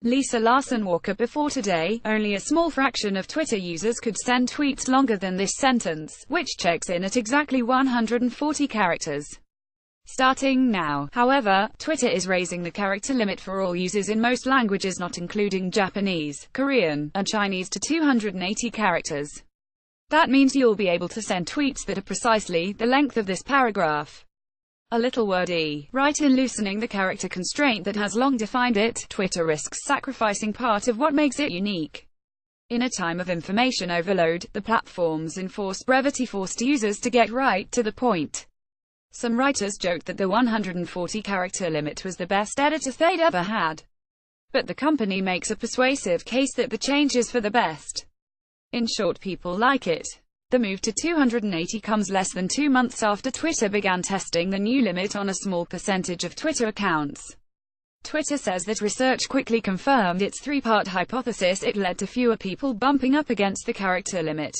Lisa Larson-Walker. Before today, only a small fraction of Twitter users could send tweets longer than this sentence, which checks in at exactly 140 characters. Starting now, however, Twitter is raising the character limit for all users in most languages not including Japanese, Korean, and Chinese to 280 characters. That means you'll be able to send tweets that are precisely the length of this paragraph. A little wordy, right? In loosening the character constraint that has long defined it, Twitter risks sacrificing part of what makes it unique. In a time of information overload, the platform's enforced brevity forced users to get right to the point. Some writers joked that the 140-character limit was the best editor they'd ever had. But the company makes a persuasive case that the change is for the best. In short, people like it. The move to 280 comes less than 2 months after Twitter began testing the new limit on a small percentage of Twitter accounts. Twitter says that research quickly confirmed its three-part hypothesis. It led to fewer people bumping up against the character limit.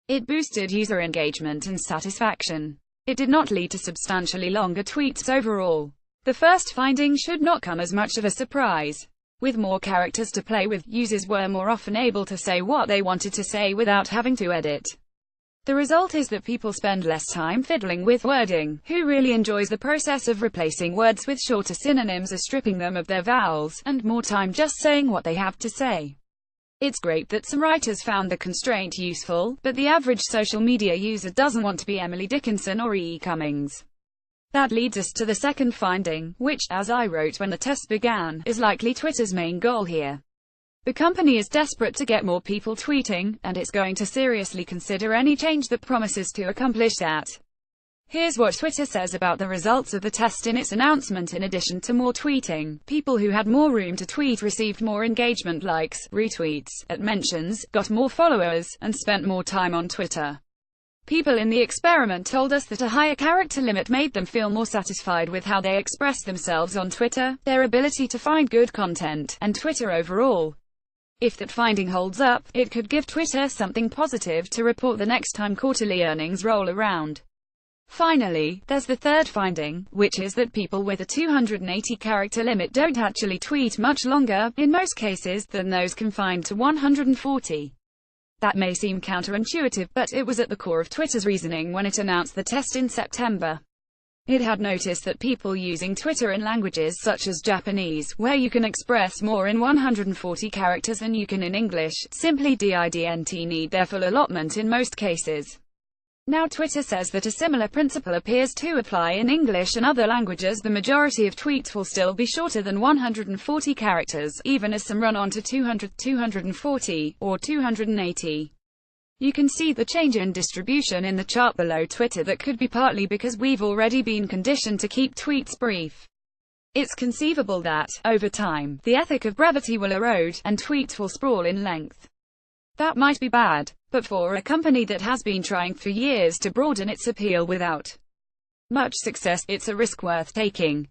It boosted user engagement and satisfaction. It did not lead to substantially longer tweets overall. The first finding should not come as much of a surprise. With more characters to play with, users were more often able to say what they wanted to say without having to edit. The result is that people spend less time fiddling with wording. Who really enjoys the process of replacing words with shorter synonyms or stripping them of their vowels, and more time just saying what they have to say? It's great that some writers found the constraint useful, but the average social media user doesn't want to be Emily Dickinson or E. Cummings. That leads us to the second finding, which, as I wrote when the test began, is likely Twitter's main goal here. The company is desperate to get more people tweeting, and it's going to seriously consider any change that promises to accomplish that. Here's what Twitter says about the results of the test in its announcement. In addition to more tweeting, people who had more room to tweet received more engagement, likes, retweets, and mentions, got more followers, and spent more time on Twitter. People in the experiment told us that a higher character limit made them feel more satisfied with how they express themselves on Twitter, their ability to find good content, and Twitter overall. If that finding holds up, it could give Twitter something positive to report the next time quarterly earnings roll around. Finally, there's the third finding, which is that people with a 280-character limit don't actually tweet much longer, in most cases, than those confined to 140. That may seem counterintuitive, but it was at the core of Twitter's reasoning when it announced the test in September. It had noticed that people using Twitter in languages such as Japanese, where you can express more in 140 characters than you can in English, simply didn't need their full allotment in most cases. Now Twitter says that a similar principle appears to apply in English and other languages. The majority of tweets will still be shorter than 140 characters, even as some run on to 200, 240, or 280. You can see the change in distribution in the chart below. Twitter that could be partly because we've already been conditioned to keep tweets brief. It's conceivable that, over time, the ethic of brevity will erode, and tweets will sprawl in length. That might be bad, but for a company that has been trying for years to broaden its appeal without much success, it's a risk worth taking.